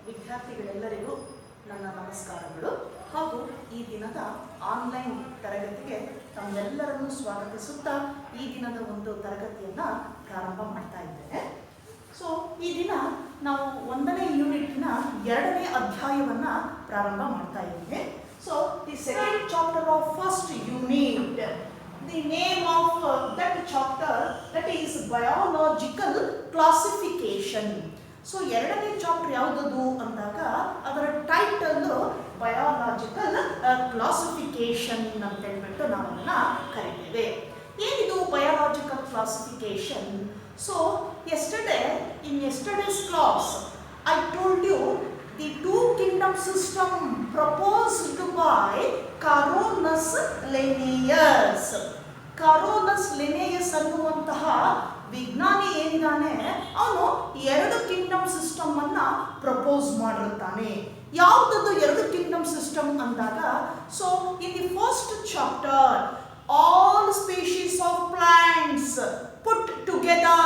ವಿದ್ಯಾರ್ಥಿಗಳೆಲ್ಲರಿಗೂ ನನ್ನ ನಮಸ್ಕಾರಗಳು ಹಾಗೂ ಈ ದಿನದ ಆನ್ಲೈನ್ ತರಗತಿಗೆ ತಮ್ಮೆಲ್ಲರನ್ನು ಸ್ವಾಗತಿಸುತ್ತಾ ಈ ದಿನದ ಒಂದು ತರಗತಿಯನ್ನು ಪ್ರಾರಂಭ ಮಾಡ್ತಾ ಇದ್ದೇನೆ. ಸೊ ಈ ದಿನ ನಾವು 1ನೇ ಯೂನಿಟ್ನ 2ನೇ ಅಧ್ಯಾಯವನ್ನು ಪ್ರಾರಂಭ ಮಾಡ್ತಾ ಇದ್ದೀವಿ. So the second chapter of first unit, the name of that chapter that is biological classification. So 2ನೇ ಚಾಪ್ಟರ್ ಯಾವುದದು ಅಂದಾಗ ಅದರ ಟೈಟಲ್ ಬಯಾಲಜಿಕಲ್ ಕ್ಲಾಸಿಫಿಕೇಶನ್ ಅಂತ ಹೇಳ್ಬಿಟ್ಟು ನಾವು ಅದನ್ನು ಕರಿತೇವೆ. ಏನಿದು biological classification? So in yesterday's class I told you the two kingdom system proposed by Carolus Linnaeus. Carolus Linnaeus ಅನ್ನುವಂತಹ ವಿಜ್ಞಾನಿ ಏನಿದ್ದಾನೆ ಅವನು 2 ಕಿಂಗ್ಡಮ್ ಸಿಸ್ಟಮ್ ಅನ್ನ ಪ್ರಪೋಸ್ ಮಾಡಿರ್ತಾನೆ. ಯಾವುದದು 2 ಕಿಂಗ್ಡಮ್ ಸಿಸ್ಟಮ್ ಅಂದಾಗ, so in the first chapter all species of plants put together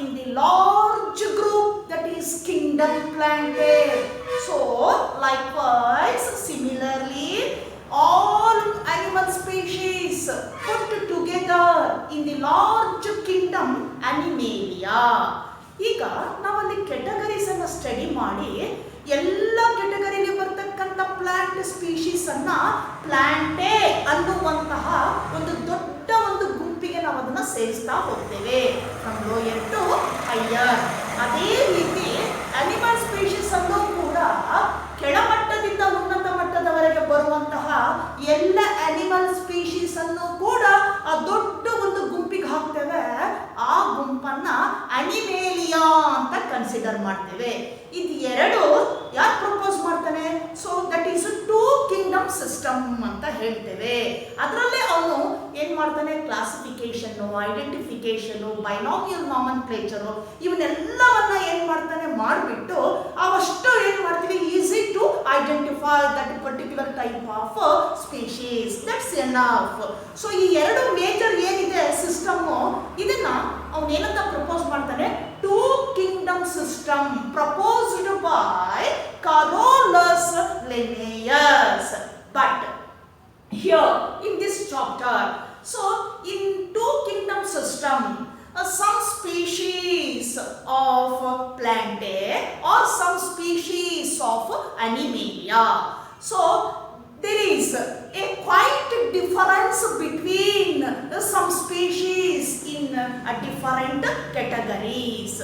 in the large group that is kingdom plantae. So likewise similarly all animal species put together in the large kingdom Animalia. ಈಗ ನಾವಲ್ಲಿ categories ಅನ್ನು study ಮಾಡಿ ಎಲ್ಲ ಕೆಟಗರಿಗೆ ಬರ್ತಕ್ಕಂಥ plant species ಅನ್ನ ಪ್ಲಾಂಟೇ ಅನ್ನುವಂತಹ ಒಂದು ದೊಡ್ಡ ಒಂದು ಗುಂಪಿಗೆ ನಾವು ಅದನ್ನ ಸೇರಿಸ್ತಾ ಹೋಗ್ತೇವೆ, ಫ್ರಮ್ ಲೋಯರ್ ಟು ಹೈಯರ್. ಅದೇ ರೀತಿ ಅನಿಮಲ್ ಸ್ಪೀಶೀಸ್ ಅನ್ನು ಕೂಡ ಕೆಳಮಟ್ಟದಿಂದ ಉನ್ನತ ಮಟ್ಟದವರೆಗೆ ಬರುವಂತಹ ಎಲ್ಲ ಅನಿಮಲ್ ಸ್ಪೀಶೀಸ್ ಅನ್ನು ಕೂಡ ಆ ದೊಡ್ಡ ಒಂದು ಗುಂಪಿಗೆ ಹಾಕ್ತೇವೆ. ಆ ಗುಂಪನ್ನ ಅನಿಮೇಲಿಯಾ ಅಂತ ಕನ್ಸಿಡರ್ ಮಾಡ್ತೇವೆ. ಇದು 2 ಯಾರು ಪ್ರಪೋಸ್ ಮಾಡ್ತಾನೆ? So that is 2 kingdom system ಅಂತ ಹೇಳ್ತೇವೆ. ಅದರಲ್ಲೇ ಅವನು ಏನ್ ಮಾಡ್ತಾನೆ? ಕ್ಲಾಸಿಫಿಕೇಶನ್, ಐಡೆಂಟಿಫಿಕೇಶನ್, ಬೈನಾಮಿಯಲ್ ನಾಮನ್ಕ್ಲೇಚರ್ ಇವನ್ನೆಲ್ಲವನ್ನ ಏನ್ ಮಾಡ್ತಾನೆ ಮಾಡಿಬಿಟ್ಟು ಅವಷ್ಟು ಏನ್ ಮಾಡ್ತೀವಿ, easy to identify that particular type of species. That's enough. So ಈ 2 ಮೇಜರ್ ಏನಿದೆ ಸಿಸ್ಟಮ್, ಇದನ್ನ ಅವನು ಏನಂತ ಪ್ರಪೋಸ್ ಮಾಡ್ತಾನೆ? 2 kingdom system proposed by Carolus Linnaeus. But here in this chapter, so in 2 kingdom system, some species of plantae or some species of Animalia. So there is a quite difference between some species in different categories.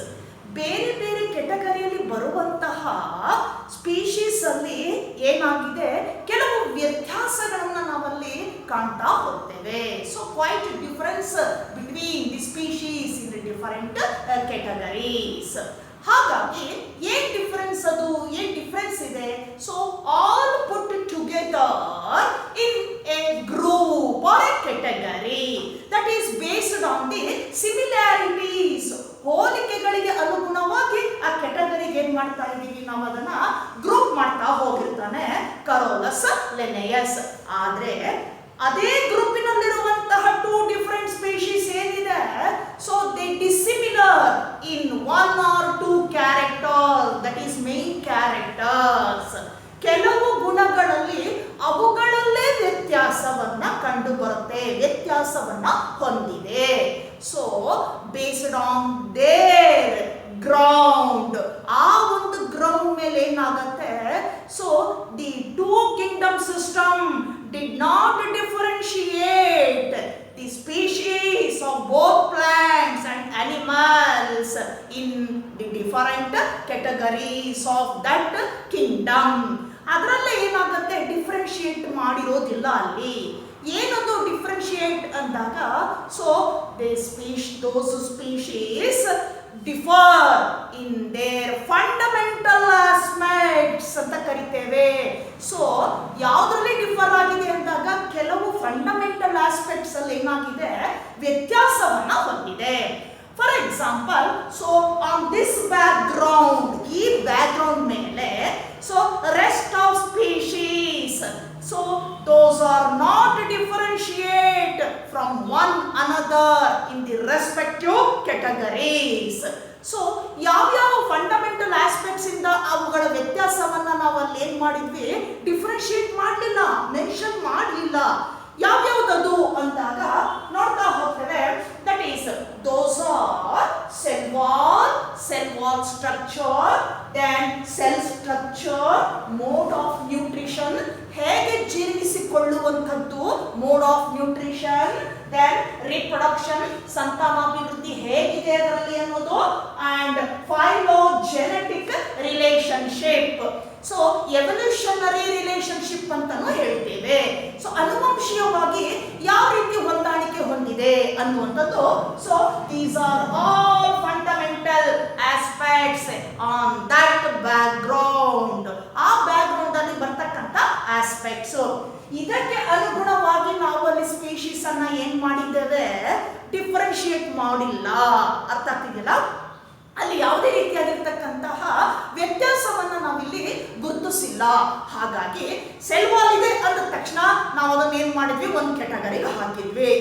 ಬೇರೆ ಬೇರೆ ಕೆಟಗರಿಯಲ್ಲಿ ಬರುವಂತಹ species ಅಲ್ಲಿ ಏನಾಗಿದೆ, ಕೆಲವು ವ್ಯತ್ಯಾಸಗಳನ್ನ ನಾವಲ್ಲಿ ಕಾಣ್ತಾ ಹೋಗ್ತೇವೆ. So quite difference between the species in the different categories. ಹಾಗಾಗಿ ಏನ್ ಡಿಫರೆನ್ಸ್ ಇದೆ? So all put together in a group or a category that is based on the similarities. ಹೋಲಿಕೆಗಳಿಗೆ ಅನುಗುಣವಾಗಿ ಆ ಕೆಟಗರಿಗೆ ಏನ್ ಮಾಡ್ತಾ ಇದ್ದೀವಿ, ನಾವು ಅದನ್ನ ಗ್ರೂಪ್ ಮಾಡ್ತಾ ಹೋಗಿರ್ತಾನೆ ಕರೋಲಸ್ ಲಿನ್ನೇಯಸ್. ಆದ್ರೆ ಅದೇ ಗ್ರೂಪಿನಲ್ಲಿರುವಂತಹ 2 ಡಿಫರೆಂಟ್ ಸ್ಪೀಶೀಸ್ ಏನಿದೆ, so they dissimilar in 1 or 2 character, that is main characters. ಕೆಲವು ಗುಣಗಳಲ್ಲಿ ಅವುಗಳಲ್ಲೇ ವ್ಯತ್ಯಾಸವನ್ನ ಕಂಡು ಬರುತ್ತೆ, ವ್ಯತ್ಯಾಸವನ್ನ ಹೊಂದಿದೆ. So based on there ground, ಆ ಒಂದು ಗ್ರೌಂಡ್ ಮೇಲೆ ಏನಾಗುತ್ತೆ, so the 2 kingdom system did not differentiate the species of both plants and animals in the different categories of that Kingdom. ಅದರಲ್ಲೇ ಏನಾಗುತ್ತೆ, ಡಿಫರೆನ್ಶಿಯೇಟ್ ಮಾಡಿರೋದಿಲ್ಲ ಅಲ್ಲಿ. ಏನದು ಡಿಫರೆನ್ಶಿಯೇಟ್ ಅಂದಾಗ, so those species differ in their fundamental aspects ಅಂತ ಕರಿತೇವೆ. So ಯಾವುದರಲ್ಲಿ differ ಆಗಿದೆ ಅಂದಾಗ, ಕೆಲವು ಫಂಡಮೆಂಟಲ್ ಆಸ್ಪೆಕ್ಟ್ಸ್ ಅಲ್ಲಿ ಏನಾಗಿದೆ, ವ್ಯತ್ಯಾಸವನ್ನ ಹೊಂದಿದೆ. For example, so on this background, ಈ ಬ್ಯಾಕ್ಗ್ರೌಂಡ್ ಮೇಲೆ, so rest of species, so those are not differentiate from one another in the respective categories. So ಯಾವ್ಯಾವ ಫಂಡಮೆಂಟಲ್ ಫಂಡಮೆಂಟಲ್ ಆಸ್ಪೆಕ್ಟ್ಸ್ ಇಂದ ಅವುಗಳ ವ್ಯತ್ಯಾಸವನ್ನ ನಾವು ಅಲ್ಲಿ ಏನ್ ಮಾಡಿದ್ವಿ, ಡಿಫ್ರೆನ್ಶಿಯೇಟ್ ಮಾಡಲಿಲ್ಲ, ಮೆನ್ಷನ್ ಮಾಡಲಿಲ್ಲ. ಯಾವ್ಯಾವ್ದದು ಅಂದಾಗ ನೋಡ್ತಾ ಹೋಗ್ತೇವೆ. That is those are cell wall structure, then cell structure, mode of nutrition, ಹೇಗೆ ಜೀರ್ಣಿಸಿಕೊಳ್ಳುವಂಥದ್ದು, mode of nutrition, then reproduction, ಸಂತಾನಾಭಿವೃದ್ಧಿ ಹೇಗಿದೆ ಅದರಲ್ಲಿ ಅನ್ನೋದು, and phylogenetic relationship. So evolutionary relationship ಅಂತಾನು ಹೇಳ್ತೇವೆ. ಸೊ ಅನುವಂಶೀಯವಾಗಿ ಯಾವ ರೀತಿ ಹೊಂದಾಣಿಕೆ ಹೊಂದಿದೆ ಅನ್ನುವಂಥದ್ದು. So these are all fundamental aspects on that background. ಆ ಬ್ಯಾಕ್ಗ್ರೌಂಡ್ ಅಲ್ಲಿ ಬರ್ತಕ್ಕಂಥ ಆಸ್ಪೆಕ್ಟ್ಸ್. ಇದಕ್ಕೆ ಅನುಗುಣವಾಗಿ ನಾವು ಅಲ್ಲಿ ಸ್ಪೀಶೀಸ್ ಅನ್ನ ಏನ್ ಮಾಡಿದ್ದೇವೆ, ಡಿಫರೆನ್ಶಿಯೇಟ್ ಮಾಡಿಲ್ಲ. ಅರ್ಥ ಆಗ್ತಿದೆಯಲ್ಲ? ಅಲ್ಲಿ ಯಾವುದೇ ರೀತಿಯಾಗಿರ್ತಕ್ಕಂತಹ ವ್ಯತ್ಯಾಸವನ್ನ ನಾವಿಲ್ಲಿ ಗುರುತಿಸಿಲ್ಲ. ಹಾಗಾಗಿ ಸೆಲ್ ವಾಲ್ ಇದೆ ಅಂದ ತಕ್ಷಣ ನಾವು ಅದನ್ನ ಏನ್ ಮಾಡಿದ್ವಿ, ಒಂದು ಕ್ಯಾಟಗರಿಗೆ ಹಾಕಿದ್ವಿ.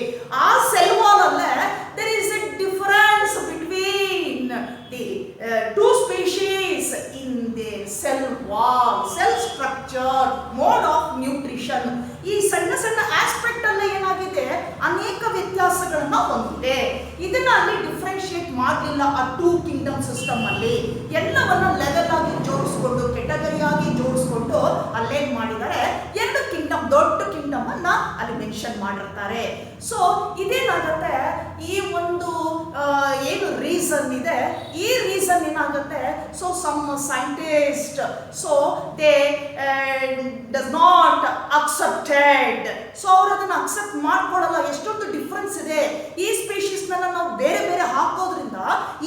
ಆ ಸೆಲ್ ವಾಲ್ ಅಲ್ಲೇ there is a difference between the two species in the cell wall, cell structure, mode of nutrition. ಈ ಸಣ್ಣ ಸಣ್ಣ ಆಸ್ಪೆಕ್ಟ್ ಅಲ್ಲೇ ಏನಾಗಿದೆ, ಅನೇಕ ವ್ಯತ್ಯಾಸಗಳನ್ನ ಹೊಂದಿದೆ. ಇದನ್ನ ಅಲ್ಲಿ ಡಿಫ್ರೆನ್ಶಿಯೇಟ್ ಮಾಡಲಿಲ್ಲ. ಆ ಟೂ ಕಿಂಗ್ಡಮ್ ಸಿಸ್ಟಮ್ ಅಲ್ಲಿ ಎಲ್ಲವನ್ನ ಲೆವೆಲ್ ಆಗಿ ಜೋಡಿಸ್ಕೊಂಡು, ಕೆಟಗರಿ ಆಗಿ ಜೋಡಿಸ್ಕೊಂಡು ಅಲ್ಲೇನ್ ಮಾಡಿದ್ದಾರೆ, ಎರಡು ಕಿಂಗ್ಡಮ್, ದೊಡ್ಡ ಕಿಂಗ್ಡಮ್ ಅನ್ನ ಅಲ್ಲಿ ಮೆನ್ಷನ್ ಮಾಡಿರ್ತಾರೆ. ಸೊ ಇದೇನಾಗುತ್ತೆ, ಈ ಒಂದು ಏನು ರೀಸನ್ ಇದೆ, ಈ ರೀಸನ್ ಏನಾಗುತ್ತೆ, so some scientist so they does not accepted. So ಅವ್ರು ಅದನ್ನ ಅಕ್ಸೆಪ್ಟ್ ಮಾಡ್ಕೊಡಲ್ಲ. ಎಷ್ಟೊಂದು ಡಿಫ್ರೆನ್ಸ್ ಇದೆ. ಈ ಸ್ಪೀಶೀಸ್ ನಾವು ಬೇರೆ ಬೇರೆ ಹಾಕೋದ್ರಿಂದ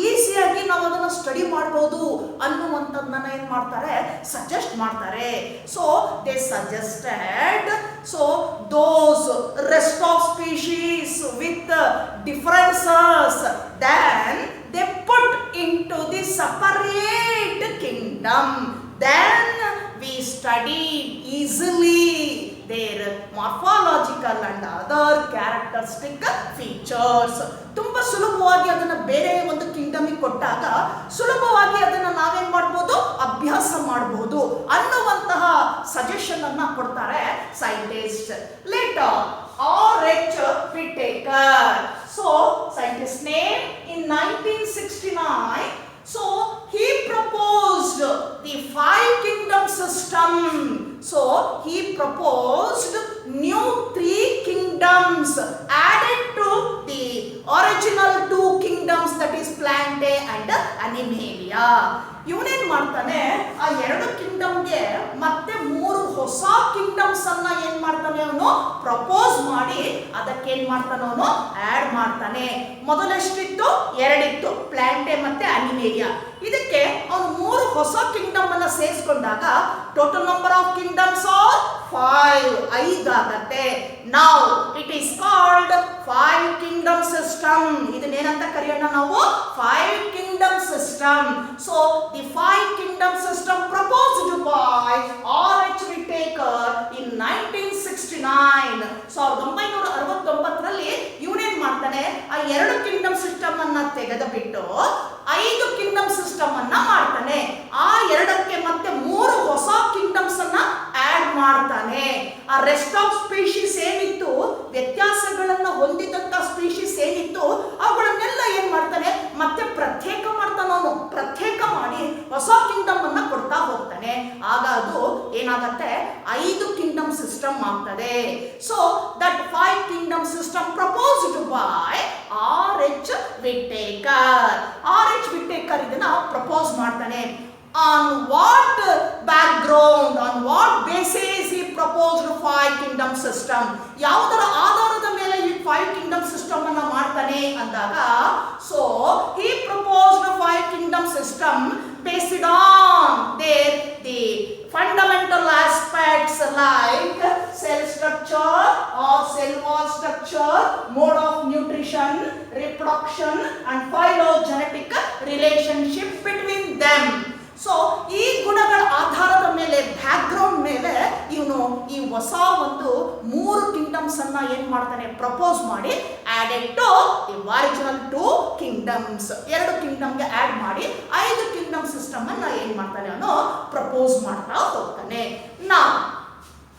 ಈಸಿಯಾಗಿ ನಾವು ಅದನ್ನ ಸ್ಟಡಿ ಮಾಡಬಹುದು ಅನ್ನುವಂಥದ್ದನ್ನ ಏನ್ ಮಾಡ್ತಾರೆ, ಸಜೆಸ್ಟ್ ಮಾಡ್ತಾರೆ. So they suggested so those rest of species with differences then they put into the separate kingdom. Then we studied easily their morphological and other characteristic features. ತುಂಬಾ ಸುಲಭವಾಗಿ ಅದನ್ನ ಬೇರೆ ಒಂದು ಕಿಂಗ್ಡಮಿಗೆ ಕೊಟ್ಟಾಗ ಸುಲಭವಾಗಿ ಅದನ್ನ ನಾವೇನ್ ಮಾಡಬಹುದು, ಅಭ್ಯಾಸ ಮಾಡಬಹುದು ಅನ್ನುವಂತಹ ಸಜೆಷನ್ ಅನ್ನ ಕೊಡ್ತಾರೆ scientist. Later R.H. Whittaker. So scientist name in 1969. So he proposed the 5 kingdom system. So he proposed new 3 kingdoms added to the original 2 kingdoms, that is Plantae and Animalia. ಇವನೇನ್ ಮಾಡ್ತಾನೆ, ಆ 2 ಕಿಂಗ್ಡಮ್ಗೆ ಮತ್ತೆ 3 ಹೊಸ ಕಿಂಗ್ಡಮ್ಸ್ ಅನ್ನ ಏನ್ ಮಾಡ್ತಾನೆ, ಅವನು ಪ್ರಪೋಸ್ ಮಾಡಿ ಅದಕ್ಕೆ ಏನ್ ಮಾಡ್ತಾನೆ, ಅವನು ಆಡ್ ಮಾಡ್ತಾನೆ. ಮೊದಲೆಷ್ಟಿತ್ತು, 2 ಇತ್ತು, ಪ್ಲಾಂಟೆ ಮತ್ತೆ ಅನಿಮೇಲಿಯಾ. ಇದಕ್ಕೆ ಅವನು 3 ಹೊಸ ಕಿಂಗ್ಡಮ್ ಅನ್ನ ಸೇರಿಸಿಕೊಂಡಾಗ total number of kingdoms are 5 ಆಗತ್ತೆ. Now it is called 5 kingdom system. ಇದನ್ನೇನಂತ ಕರೆಯೋಣ ನಾವು, 5 kingdom system. So the 5 kingdom system proposed by R.H. Whittaker in 1969. 1969ರಲ್ಲಿ ಇವನೇನ್ ಮಾಡ್ತಾನೆ, ಆ 2 ಕಿಂಗ್ಡಮ್ ಸಿಸ್ಟಮ್ ಅನ್ನ ತೆಗೆದುಬಿಟ್ಟು 5 ಕಿಂಗ್ಡಮ್ ಸಿಸ್ಟಮ್ ಅನ್ನ ಮಾಡ್ತಾನೆ. ಆ 2ಕ್ಕೆ ಮತ್ತೆ 3 ಹೊಸ ಕಿಂಗ್ಡಮ್ಸ್ ಅನ್ನ ಆಡ್ ಮಾಡ್ತಾನೆ. ಆ ರೆಸ್ಟ್ ಆಫ್ ಸ್ಪೀಶೀಸ್ ಏನಿತ್ತು, ವ್ಯತ್ಯಾಸಗಳನ್ನ ಹೊಂದಿದಂತ ಸ್ಪೀಶೀಸ್ ಏನಿತ್ತು, ಅವುಗಳನ್ನೆಲ್ಲ ಏನ್ ಮಾಡ್ತಾನೆ, ಮತ್ತೆ ಪ್ರತ್ಯೇಕ ಮಾಡ್ತಾನೆ. ಅವನು ಪ್ರತ್ಯೇಕ ಮಾಡಿ ಹೊಸ ಕಿಂಗ್ಡಮ್ ಅನ್ನ ಕೊಡ್ತಾ ಹೋಗ್ತಾನೆ. ಆಗ ಅದು ಏನಾಗತ್ತೆ, 5 ಕಿಂಗ್ಡಮ್ ಸಿಸ್ಟಮ್ ಆಗ್ತದೆ. So that 5 kingdom system proposed by R.H. Whittaker. R.H. Whittaker ಇದನ್ನ ಪ್ರಪೋಸ್ ಮಾಡ್ತಾನೆ. On what background, on what basis he proposed 5 kingdom system? ಯಾವುದರ ಆಧಾರದ ಮೇಲೆ ಈ 5 kingdom system ಅನ್ನ ಮಾಡ್ತಾನೆ ಅಂದಾಗ, so he proposed 5 kingdom system based on the fundamental aspects like cell structure or cell wall structure, mode of nutrition, reproduction and phylogenetic relationship between them. So ಈ ಗುಣಗಳ ಆಧಾರದ ಮೇಲೆ, ಬ್ಯಾಕ್ಗ್ರೌಂಡ್ ಮೇಲೆ ಇವನು ಈ ಹೊಸ ಒಂದು 3 ಕಿಂಗ್ಡಮ್ ಕಿಂಗ್ಡಮ್ಸ್ ಅನ್ನ ಏನ್ ಮಾಡ್ತಾನೆ ಪ್ರಪೋಸ್ ಮಾಡಿ added to the original 2 kingdoms, 2 ಕಿಂಗ್ಡಮ್ಗೆ ಆಡ್ ಮಾಡಿ 5 ಕಿಂಗ್ಡಮ್ ಸಿಸ್ಟಮ್ ಅನ್ನ ಏನ್ ಮಾಡ್ತಾನೆ ಅವನು ಪ್ರಪೋಸ್ ಮಾಡ್ತಾ ಹೋಗ್ತಾನೆ. ನಾ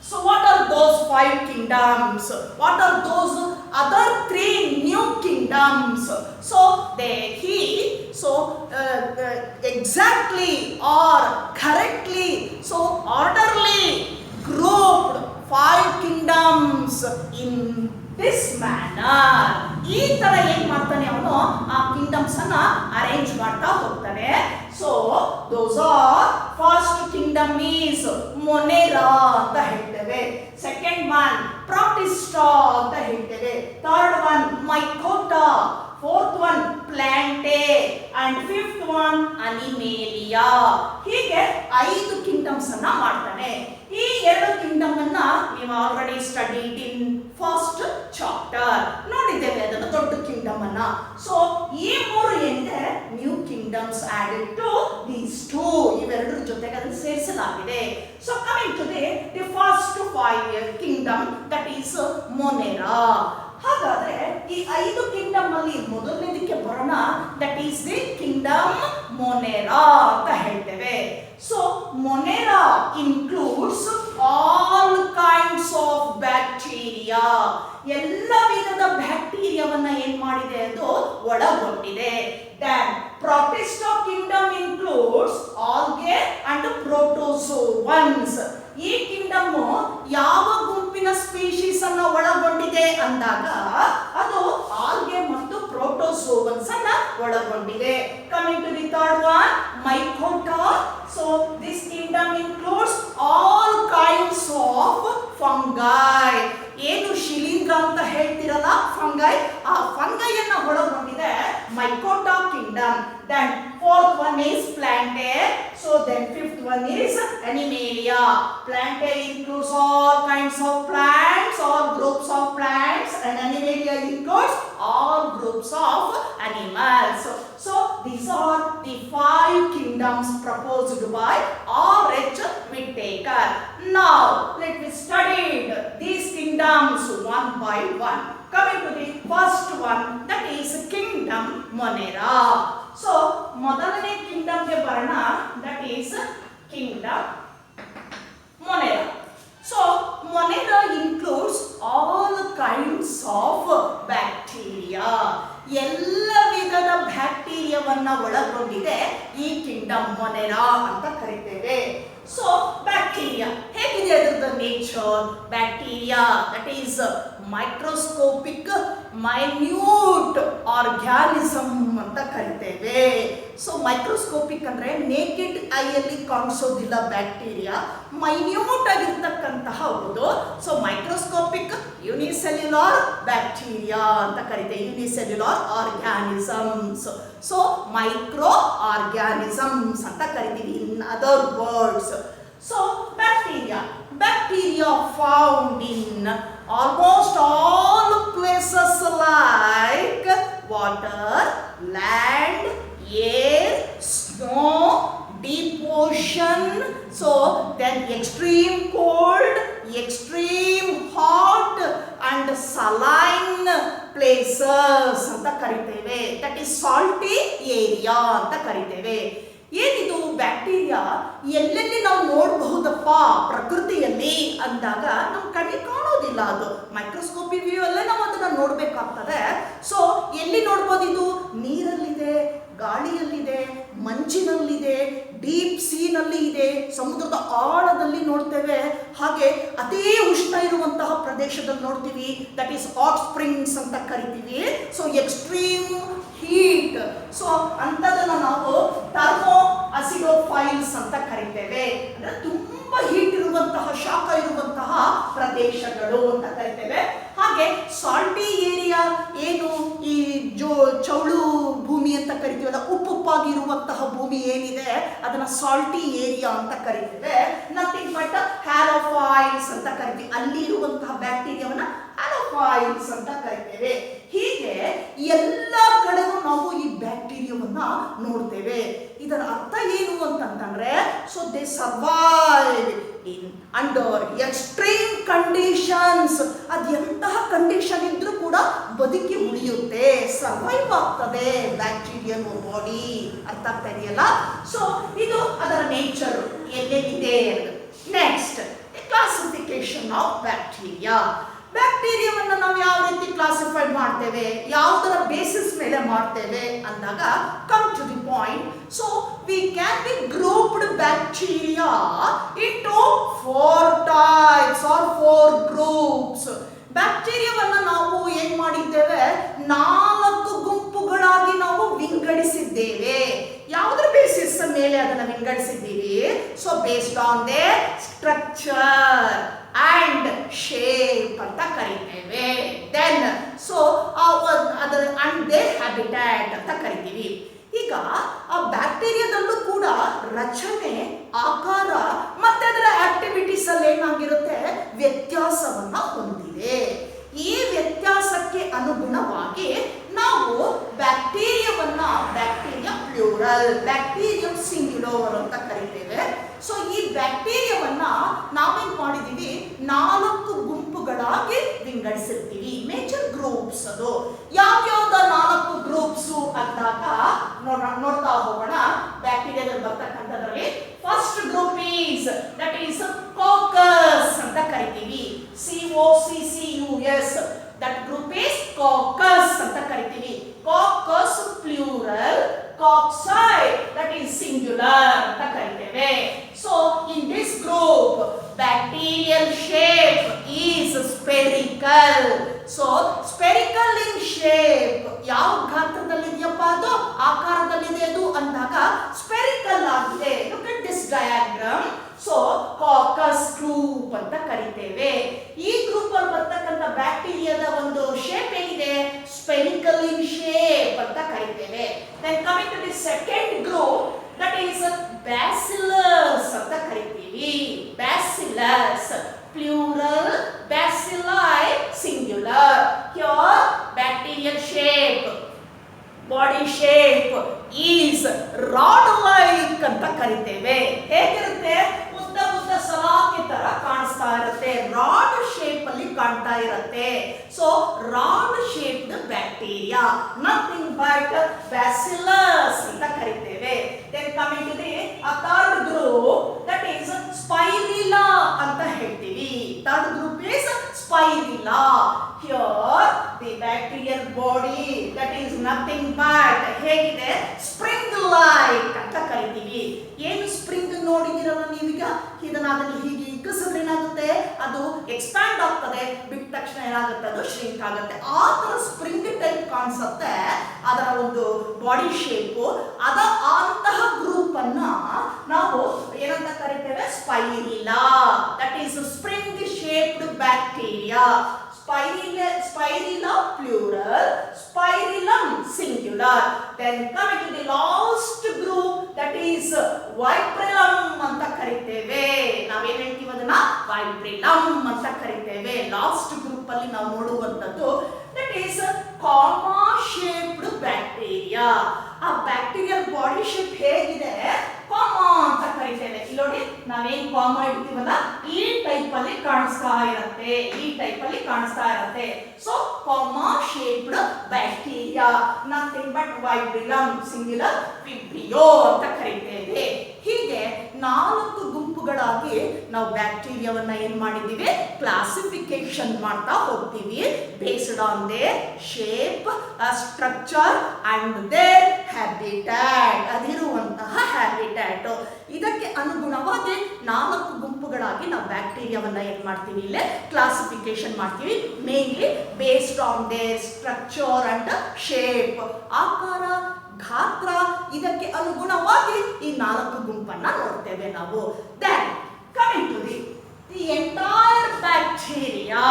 so what are those 5 kingdoms? What are those other 3 new kingdoms? So exactly or correctly, so orderly grouped 5 kingdoms in this manner. ಈ ತರ ಏನ್ ಮಾಡ್ತಾನೆ ಅವನು ಆ ಕಿಂಗ್ಡಮ್ಸ್ ಅನ್ನ ಅರೇಂಜ್ ಮಾಡ್ತಾ ಹೋಗ್ತಾನೆ. So those are first kingdom is monera ಅಂತ ಹೇಳ್ತೇವೆ, ಸೆಕೆಂಡ್ ಒನ್ ಪ್ರಾಟಿಸ್ಟಾ ಅಂತ ಹೇಳ್ತೇವೆ, third one mycota, fourth one plantae and fifth one animalia. ಹೀಗೆ 5 ಕಿಂಗ್ಡಮ್ಸ್ ಅನ್ನ ಮಾಡ್ತಾನೆ. ಈ 2 ಕಿಂಗ್ಡಮ್ ಅನ್ನ ನೀವು already studied in first chapter ನೋಡಿದ್ದೇವೆ, ಅದನ್ನು ದೊಡ್ಡ ಕಿಂಗ್ಡಮ್ ಅನ್ನ. ಸೊ ಈ 3 ಏನಿದೆ new kingdoms added to these 2, ಇವೆರಡರ ಜೊತೆಗೆ ಅದನ್ನು ಸೇರಿಸಲಾಗಿದೆ. So coming to the first 5 kingdom that is monera. ಹಾಗಾದ್ರೆ ಈ 5 ಕಿಂಗ್ಡಮ್ ಅಲ್ಲಿ ಮೊದಲನೇದಕ್ಕೆ ಬರೋಣ, that is the kingdom monera ಅಂತ ಹೇಳ್ತೇವೆ. So monera includes all kinds of bacteria, ಎಲ್ಲ ವಿಧದ ಬ್ಯಾಕ್ಟೀರಿಯಾವನ್ನ ಏನ್ ಮಾಡಿದೆ ಅದು ಒಳಗೊಂಡಿದೆ. Then protista kingdom includes algae and protozoans. ಈ ಕಿಂಗ್ಡಮ್ ಯಾವ ಗುಂಪಿನ ಸ್ಪೀಶೀಸ್ ಅನ್ನ ಒಳಗೊಂಡಿದೆ ಅಂದಾಗ ಅದು ಆಲ್ಗೆ ಮತ್ತು ಪ್ರೋಟೋಜೋವನ್ಸ್ ಅನ್ನ ಒಳಗೊಂಡಿದೆ. Coming to the third one mycota. So this kingdom includes all kinds of fungi. ಏನು ಶಿಲೀಂಧ್ರ ಅಂತ ಹೇಳ್ತಿರಲ್ಲ ಫಂಗೈ, ಆ ಫಂಗೈ ಅನ್ನ ಒಳಗೊಂಡಿದೆ mycota kingdom. Then fourth one is plantae. So then fifth one is animalia. Plantae includes all kinds of plants, all groups of plants, and animalia includes all groups of animals. So these are the 5 kingdoms proposed by R.H. Whittaker. Now let me study these kingdoms one by one. Coming to the first one, that is kingdom Monera. So ಮೊದಲನೇ ಕಿಂಗ್ಡಮ್ಗೆ ಬರೋಣ, that is Kingdom ಮೊನೆರಾ. So monera includes all kinds of bacteria, ಎಲ್ಲ ವಿಧದ ಬ್ಯಾಕ್ಟೀರಿಯಾವನ್ನ ಒಳಗೊಂಡಿದೆ ಈ Kingdom monera ಅಂತ ಕರಿತೇವೆ. So bacteria ಹೇಗಿದೆ ಅದರ nature? Bacteria that is microscopic minute organism ಅಂತ ಕರಿತೇವೆ. ಸೊ ಮೈಕ್ರೋಸ್ಕೋಪಿಕ್ ಅಂದ್ರೆ ನೇಕೆಡ್ ಐಯಲ್ಲಿ ಕಾಣಿಸೋದಿಲ್ಲ ಬ್ಯಾಕ್ಟೀರಿಯಾ, ಮೈನ್ಯೂಟ್ ಆಗಿರ್ತಕ್ಕಂತಹ ಒಂದು. ಸೊ ಮೈಕ್ರೋಸ್ಕೋಪಿಕ್ ಯೂನಿಸೆಲ್ಯುಲಾರ್ ಬ್ಯಾಕ್ಟೀರಿಯಾ ಅಂತ ಕರಿತೇವೆ, unicellular organisms. So micro organisms ಅಂತ ಕರಿತೀವಿ in other words. So bacteria found in almost all places like water, land, air, snow, deep ocean. So then extreme cold, extreme hot and saline places ಅಂತ ಕರಿತೇವೆ. That is salty area ಅಂತ ಕರಿತೇವೆ. ಏನಿದು bacteria ಎಲ್ಲೆಲ್ಲಿ ನಾವು ನೋಡಬಹುದಪ್ಪ ಪ್ರಕೃತಿಯಲ್ಲಿ ಅಂದಾಗ ನಮ್ಮ ಕಣ್ಣಿಗೆ ಕಾಣೋದಿಲ್ಲ, ಅದು ಮೈಕ್ರೋಸ್ಕೋಪಿ ವ್ಯೂ ಅಲ್ಲೇ ನಾವು ಅದನ್ನ ನೋಡ್ಬೇಕಾಗ್ತದೆ. ಸೊ ಎಲ್ಲಿ ನೋಡ್ಬೋದು? ಇದು ನೀರಲ್ಲಿದೆ, ಗಾಳಿಯಲ್ಲಿದೆ, ಮಂಜಿನಲ್ಲಿದೆ, ಡೀಪ್ ಸೀನಲ್ಲಿ ಇದೆ, ಸಮುದ್ರದ ಆಳದಲ್ಲಿ ನೋಡ್ತೇವೆ, ಹಾಗೆ ಅದೇ ಉಷ್ಣ ಇರುವಂತಹ ಪ್ರದೇಶದಲ್ಲಿ ನೋಡ್ತೀವಿ. ದಟ್ ಈಸ್ ಹಾಟ್ ಸ್ಪ್ರಿಂಗ್ಸ್ ಅಂತ ಕರಿತೀವಿ. ಸೊ ಎಕ್ಸ್ಟ್ರೀಮ್ ಹೀಟ್, ಸೊ ಅಂಥದನ್ನು ನಾವು ಥರ್ಮೋ ಅಸಿಡೋಫೈಲ್ಸ್ ಅಂತ ಕರಿತೇವೆ. ಅಂದ್ರೆ ತುಂಬಾ ಹೀಟ್ ಇರುವಂತಹ, ಶಾಖ ಇರುವಂತಹ ಪ್ರದೇಶಗಳು ಅಂತ ಕರಿತೇವೆ. ಹಾಗೆ ಸಾಲ್ಟಿ ಏರಿಯಾ ಏನು ಈ ಚೌಳು ಭೂಮಿ ಅಂತ ಕರಿತೀವಲ್ಲ, ಉಪ್ಪುಪ್ಪಾಗಿರುವಂತಹ ಭೂಮಿ ಏನಿದೆ ಅದನ್ನ ಸಾಲ್ಟಿ ಏರಿಯಾ ಅಂತ ಕರಿತೇವೆ. ನಥಿಂಗ್ ಬಟ್ ಹ್ಯಾಲೋಫೈಲ್ಸ್ ಅಂತ ಕರಿತೀವಿ. ಅಲ್ಲಿ ಇರುವಂತಹ ಬ್ಯಾಕ್ಟೀರಿಯಾವನ್ನ ಹ್ಯಾಲೋಫೈಲ್ಸ್ ಫೈಲ್ಸ್ ಅಂತ ಕರಿತೇವೆ. ಹೀಗೆ ಎಲ್ಲ ಕಡೆಗೂ ನಾವು ಈ ಬ್ಯಾಕ್ಟೀರಿಯಾವನ್ನ ನೋಡ್ತೇವೆ. ಇದರ ಅರ್ಥ ಏನು ಅಂತಂದ್ರೆ, so they survive in under extreme conditions. ಅದು ಎಂತಹ ಕಂಡೀಷನ್ ಇದ್ರೂ ಕೂಡ ಬದುಕಿ ಉಳಿಯುತ್ತೆ, ಸರ್ವೈವ್ ಆಗ್ತದೆ ಬ್ಯಾಕ್ಟೀರಿಯಲ್ ಬಾಡಿ. ಅರ್ಥ ಆಗ್ತಾ ಇದೆಯಲ್ಲ? ಸೊ ಇದು ಅದರ ನೇಚರ್ ಎಲ್ಲೆಲ್ಲಿದೆ. Next, classification of bacteria. ಬ್ಯಾಕ್ಟೀರಿಯಾವನ್ನು ನಾವು ಯಾವ ರೀತಿ ಕ್ಲಾಸಿಫೈ ಮಾಡ್ತೇವೆ, ಯಾವುದರ ಬೇಸಿಸ್ ಮೇಲೆ ಮಾಡ್ತೇವೆ ಅಂದಾಗ, come to the point. So we can be grouped bacteria into 4 types or 4 groups. ಬ್ಯಾಕ್ಟೀರಿಯಾವನ್ನು ನಾವು ಏನ್ ಮಾಡಿದ್ದೇವೆ, 4 ಗುಂಪುಗಳಾಗಿ ನಾವು ವಿಂಗಡಿಸಿದ್ದೇವೆ. ಯಾವುದರ ಬೇಸಿಸ್ ಮೇಲೆ ಅದನ್ನು ವಿಂಗಡಿಸಿದ್ದೀವಿ? So based on their structure and shape ಅಂತ ಕರಿತೇವೆ. ದೆನ್ ಸೊ ಅದರ ಅಂಡ್ ದೇ ಹ್ಯಾಬಿಟ್ಯಾಟ್ ಅಂತ ಕರಿತೀವಿ. ಈಗ ಆ ಬ್ಯಾಕ್ಟೀರಿಯಾದಲ್ಲೂ ಕೂಡ ರಚನೆ, ಆಕಾರ ಮತ್ತೆ ಅದರ ಆಕ್ಟಿವಿಟೀಸ್ ಅಲ್ಲಿ ಏನಾಗಿರುತ್ತೆ, ವ್ಯತ್ಯಾಸವನ್ನ ಹೊಂದಿದೆ. ಈ ವ್ಯತ್ಯಾಸಕ್ಕೆ ಅನುಗುಣವಾಗಿ ನಾವು ಬ್ಯಾಕ್ಟೀರಿಯಾವನ್ನ ಬ್ಯಾಕ್ಟೀರಿಯಾ ಪ್ಲೂರಲ್, ಬ್ಯಾಕ್ಟೀರಿಯಂ ಸಿಂಗ್ಯುಲರ್ ಅಂತ ಕರಿತೇವೆ. ಸೊ ಈ ಬ್ಯಾಕ್ಟೀರಿಯಾವನ್ನ ನಾವೇನ್ ಮಾಡಿದೀವಿ, 4 ಗುಂಪುಗಳಾಗಿ ವಿಂಗಡಿಸಿರ್ತೀವಿ. ಮೇಜರ್ ಗ್ರೂಪ್ಸ್ ಅದು ಯಾವ್ಯಾವ್ದ 4 ಗ್ರೂಪ್ಸ್ ಅಂದಾಗ ನೋಡ್ತಾ ಹೋಗೋಣ. ಬ್ಯಾಕ್ಟೀರಿಯಾದಲ್ಲಿ ಬರ್ತಕ್ಕಂಥದ್ರಲ್ಲಿ first group is that is coccus ಅಂತ ಕರಿತೀವಿ. COCCUS. That group is coccus ಅಂತ ಕರಿತೀವಿ. Coccus plural, cocci that is singular ಅಂತ ಕರಿತೇವೆ. So in this group bacterial shape is spherical. So spherical in shape, ಯಾವ ಗಾತ್ರದಲ್ಲಿ ಇದೆಯಪ್ಪ, ಅದು ಆಕಾರದಲ್ಲಿದೆ ಅದು ಅಂದಾಗ ಸ್ಪೆರಿಕಲ್ ಆಗಿದೆ. Look at this diagram. So coccus group ಅಂತ ಕರಿತೇವೆ. ಈ ಗ್ರೂಪ್ ಅಲ್ಲಿ ಬರ್ತಕ್ಕಂಥ ಬ್ಯಾಕ್ಟೀರಿಯಾದ ಒಂದು ಶೇಪ್ ಏನಿದೆ, ಸ್ಪೆರಿಕಲ್ ಇನ್ ಶೇಪ್ ಅಂತ ಕರಿತೇವೆ. Then coming to the second group, that is bacillus ಅಂತ ಕರಿತೀವಿ. Bacillus plural, bacilli singular. Here bacterial shape, body shape is rod like ಅಂತ ಕರಿತೇವೆ. ಹೇಗಿರುತ್ತೆ, ಉದ್ದ ಉದ್ದ ಸಲಾಕೆ ತರ ಕಾಣಿಸ್ತಾ ಇರುತ್ತೆ, ರಾಡ್ ಶೇಪ್ ಅಲ್ಲಿ ಕಾಣ್ತಾ ಇರುತ್ತೆ. So rod shaped bacteria, nothing but bacillus ಅಂತ ಕರಿತೇವೆ. Then coming to the third group, that is spirilla ಅಂತ ಹೇಳ್ತೀವಿ. Third group is spirilla. Here the bacterial body, that is nothing but ಹೇಗಿದೆ, ಸ್ಪ್ರಿಂಗ್ ಲೈಕ್ ಅಂತ ಕರಿತೀವಿ. ಏನು ಸ್ಪ್ರಿಂಗ್ ನೋಡಿದಿರಲ್ಲ ನೀವೀಗ, ಇದನ್ನ ಅದನ್ನು ಹೀಗೆ ಇಕ್ಕಿಸಿದ್ರೆ ಏನಾಗುತ್ತೆ, ಅದು ಎಕ್ಸ್ಪ್ಯಾಂಡ್ ಆಗ್ತದೆ, ಬಿಟ್ಟ ತಕ್ಷಣ ಏನಾಗುತ್ತೆ, ಅದು ಶ್ರಿಂಕ್ ಆಗುತ್ತೆ. ಆ ತರ ಸ್ಪ್ರಿಂಗ್ ಟೈಪ್ ಕಾಣಿಸುತ್ತೆ ಅದರ ಒಂದು ಬಾಡಿ ಶೇಪ್. ಅಂತಹ ಗ್ರೂಪ್ ಅನ್ನ ನಾವು ಏನಂತ ಕರಿತೇವೆ, spirilla. That is spring shaped bacteria. Spirilla plural, spirillum singular. Then coming to the last group, that is vibrillum anta kariteve. ನಾವೇನು ಹೇಳ್ತೀವಿ ಅದನ್ನ vibrillum ಅಂತ ಕರಿತೇವೆ. ಲಾಸ್ಟ್ ಗ್ರೂಪ್ ಅಲ್ಲಿ ನಾವು ನೋಡುವಂತದ್ದು that is comma shaped bacteria. ಆ ಬ್ಯಾಕ್ಟೀರಿಯಲ್ ಬಾಡಿ ಶೇಪ್ ಹೇಗಿದೆ, comma ಅಂತ ಕರಿತೇವೆ. ಇಲ್ಲಿ ನೋಡಿ, ನಾವೇನ್ ಕಾಮಾ ಇಡ್ತೀವಲ್ಲ, ಈ ಟೈಪ್ ಅಲ್ಲಿ ಕಾಣಿಸ್ತಾ ಇರುತ್ತೆ, ಈ ಟೈಪ್ ಅಲ್ಲಿ ಕಾಣಿಸ್ತಾ ಇರುತ್ತೆ. So comma shaped bacteria, nothing but vibrillum singular, vibrio ಅಂತ ಕರಿತೇವೆ. ಹೀಗೆ 4 ಗುಂಪುಗಳಾಗಿ ನಾವು ಬ್ಯಾಕ್ಟೀರಿಯಾವನ್ನ ಏನ್ ಮಾಡಿದೀವಿ, ಕ್ಲಾಸಿಫಿಕೇಶನ್ ಮಾಡ್ತಾ ಹೋಗ್ತೀವಿ. Based on their shape, structure and their habitat, ಅದಿರುವಂತಹ ಹ್ಯಾಬಿಟ್ಯಾಟ್. ಇದಕ್ಕೆ ಅನುಗುಣವಾಗಿ 4 ಗುಂಪುಗಳಾಗಿ ನಾವು ಬ್ಯಾಕ್ಟೀರಿಯಾವನ್ನ ಏನ್ ಮಾಡ್ತೀವಿ, ಇಲ್ಲೇ ಕ್ಲಾಸಿಫಿಕೇಶನ್ ಮಾಡ್ತೀವಿ. Mainly based on their structure and shape, ಆಕಾರ, ಗಾತ್ರ, ಇದಕ್ಕೆ ಅನುಗುಣವಾಗಿ ಈ 4 ಗುಂಪನ್ನ ನೋಡ್ತೇವೆ ನಾವು. Then coming to the entire bacteria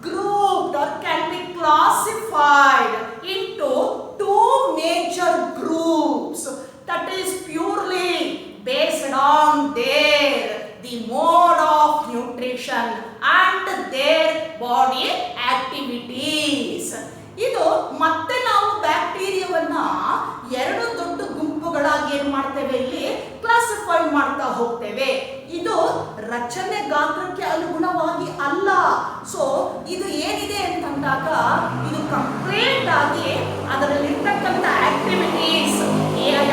grouped or can be classified into 2 major groups, that is purely based on the mode of nutrition and their body activity. ರಚನೆ ಗಾತ್ರಕ್ಕೆ ಅನುಗುಣವಾಗಿ ಅಲ್ಲ. ಸೊ ಇದು ಏನಿದೆ ಅಂತಂದಾಗ ಇದು ಕಂಪ್ಲೀಟ್ ಆಗಿ ಅದರಲ್ಲಿರ್ತಕ್ಕಂಥ ಆಕ್ಟಿವಿಟೀಸ್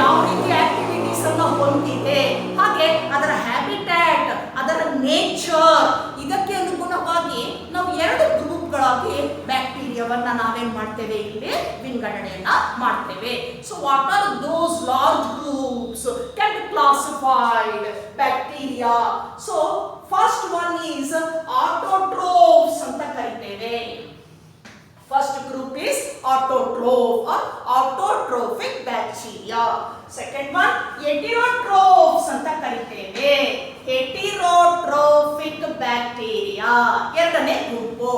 ಯಾವ ರೀತಿ ಆಕ್ಟಿವಿಟೀಸ್ ಅನ್ನು ಹೊಂದಿದೆ, ಹಾಗೆ ಅದರ ಹ್ಯಾಬಿಟ್ಯಾಟ್, ಅದರ ನೇಚರ್, ಇದಕ್ಕೆ ಅನುಗುಣವಾಗಿ ನಾವು ಎರಡು ಗ್ರೂಪ್ಗಳಾಗಿ ಬ್ಯಾಕ್ಟೀರಿಯಾವನ್ನ ನಾವೇನ್ ಮಾಡ್ತೇವೆ, ಇಲ್ಲಿ ವಿಂಗಡಣೆಯನ್ನ ಮಾಡ್ತೇವೆ. So what are those large groups can be classified bacteria? So first one is autotrophs ಅಂತ ಕರಿತೇವೆ. First group is autotroph or autotrophic bacteria. Second one heterotrophs ಅಂತ ಕರಿತೇವೆ. Heterotrophic bacteria ಎರಡನೇ ಗ್ರೂಪು.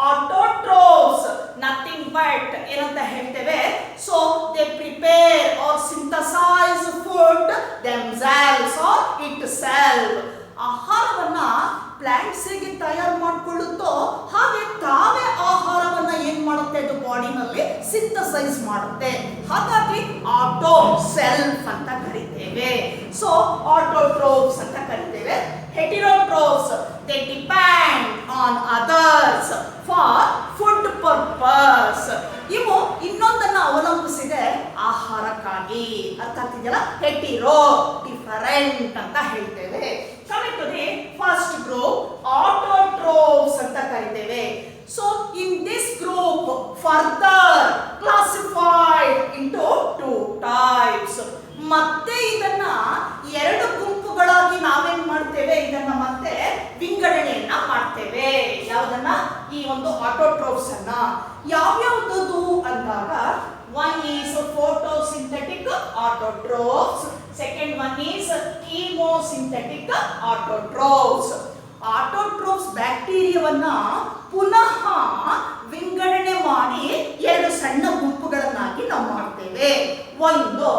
Autotrophs nothing but ಏನಂತ ಹೇಳ್ತೇವೆ, so they prepare or synthesize food themselves or itself. ಆಹಾರವನ್ನ plants ಹೇಗೆ ತಯಾರು ಮಾಡಿಕೊಳ್ಳುತ್ತೋ ಹಾಗೆ ತಾವೇ ಆಹಾರವನ್ನ ಏನ್ ಮಾಡುತ್ತೆ, ಅದು ಬಾಡಿನಲ್ಲಿ ಸಿಂಥಸೈಸ್ ಮಾಡುತ್ತೆ. ಹಾಗಾಗಿ ಆಟೋ ಸೆಲ್ಫ್ ಅಂತ ಕರಿತೇವೆ. ಸೊ ಆಟೋಟ್ರೋಫ್ಸ್ ಅಂತ ಕರಿತೇವೆ. Heterotrophs they depend on others for food purpose. ಇವು ಇನ್ನೊಂದನ್ನ ಅವಲಂಬಿಸಿದೆ ಆಹಾರಕ್ಕಾಗಿ. ಅರ್ಥ ಆಗ್ತಿದೆಯಲ್ಲ? ಹೆಟಿರೋ ಡಿಫರೆಂಟ್ ಅಂತ ಹೇಳ್ತೇವೆ. Coming to the first group, autotrophs ಅಂತ ಕರಿತೇವೆ. So in this group further classified into two types. ಮತ್ತೆ ಇದನ್ನ ಎರಡು ಗುಂಪುಗಳಾಗಿ ನಾವೇನ್ ಮಾಡ್ತೇವೆ, ಇದನ್ನ ಮತ್ತೆ ವಿಂಗಡಣೆಯನ್ನ ಮಾಡ್ತೇವೆ. ಯಾವುದನ್ನ? ಈ ಒಂದು ಆಟೋಟ್ರೋಫ್ಸ್ ಅನ್ನ. ಯಾವ್ಯಾವ್ದು ಅಂದಾಗ one is photosynthetic autotrophs, second one is chemosynthetic autotrophs. Autotrophs ಬ್ಯಾಕ್ಟೀರಿಯಾವನ್ನ ಪುನಃ ವಿಂಗಡಣೆ ಮಾಡಿ ಎರಡು ಸಣ್ಣ ಗುಂಪುಗಳನ್ನಾಗಿ ನಾವು ಮಾಡ್ತೇವೆ. ಒಂದು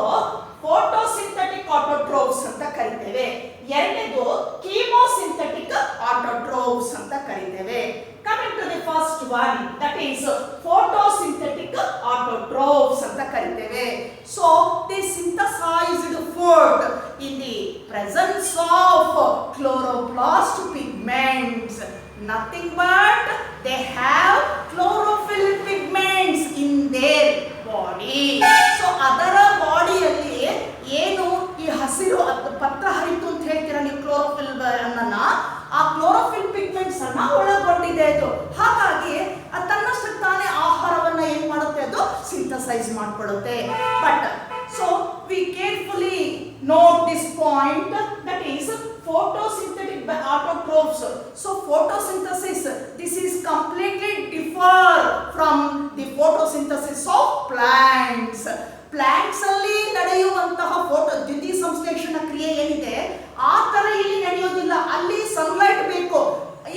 ಫೋಟೋಸಿಂಥೆಟಿಕ್ ಆಟೋಟ್ರೋಫ್ಸ್ ಅಂತ ಕರಿತೇವೆ, ಎರಡನೇದು ಕೀಮೋಸಿಂಥೆಟಿಕ್ ಆಟೋಟ್ರೋಫ್ಸ್ ಅಂತ ಕರಿತೇವೆ. Coming to the first one, that is photosynthetic autotrophs ಅಂತ ಕರಿತೇವೆ. So they synthesized food in the presence of chloroplast pigments. Nothing but they have chlorophyll pigments in their body. So ಅದರ ಬಾಡಿಯಲ್ಲಿ ಏನು ಈ ಹಸಿರು ಪತ್ರ ಹರಿತು ಅಂತ ಹೇಳ್ತೀರಾ ನೀವು, ಕ್ಲೋರೋಫಿಲ್ ಅನ್ನ, ಆ ಕ್ಲೋರೋಫಿಲ್ ಪಿಗ್ಮೆಂಟ್ಸ್ ಅನ್ನ ಒಳಗೊಂಡಿದೆ ಅದು. ಹಾಗಾಗಿ ತನ್ನಷ್ಟಕ್ಕೆ ತಾನೇ ಆಹಾರವನ್ನ ಏನ್ ಮಾಡುತ್ತೆ, ಅದು ಸಿಂಥಸೈಸ್ ಮಾಡ್ಕೊಳ್ಳುತ್ತೆ. But so we carefully note this point, that is photosynthetic autotrophs. So photosynthesis, this is completely differ from the photosynthesis of plants. Plants ಅಲ್ಲಿ ನಡೆಯುವಂತಹ ದ್ಯುತಿ ಸಂಶ್ಲೇಷಣ ಕ್ರಿಯೆ ಏನಿದೆ ಆ ತರ ಇಲ್ಲಿ ನಡೆಯೋದಿಲ್ಲ. ಅಲ್ಲಿ ಸನ್ಲೈಟ್ ಬೇಕು,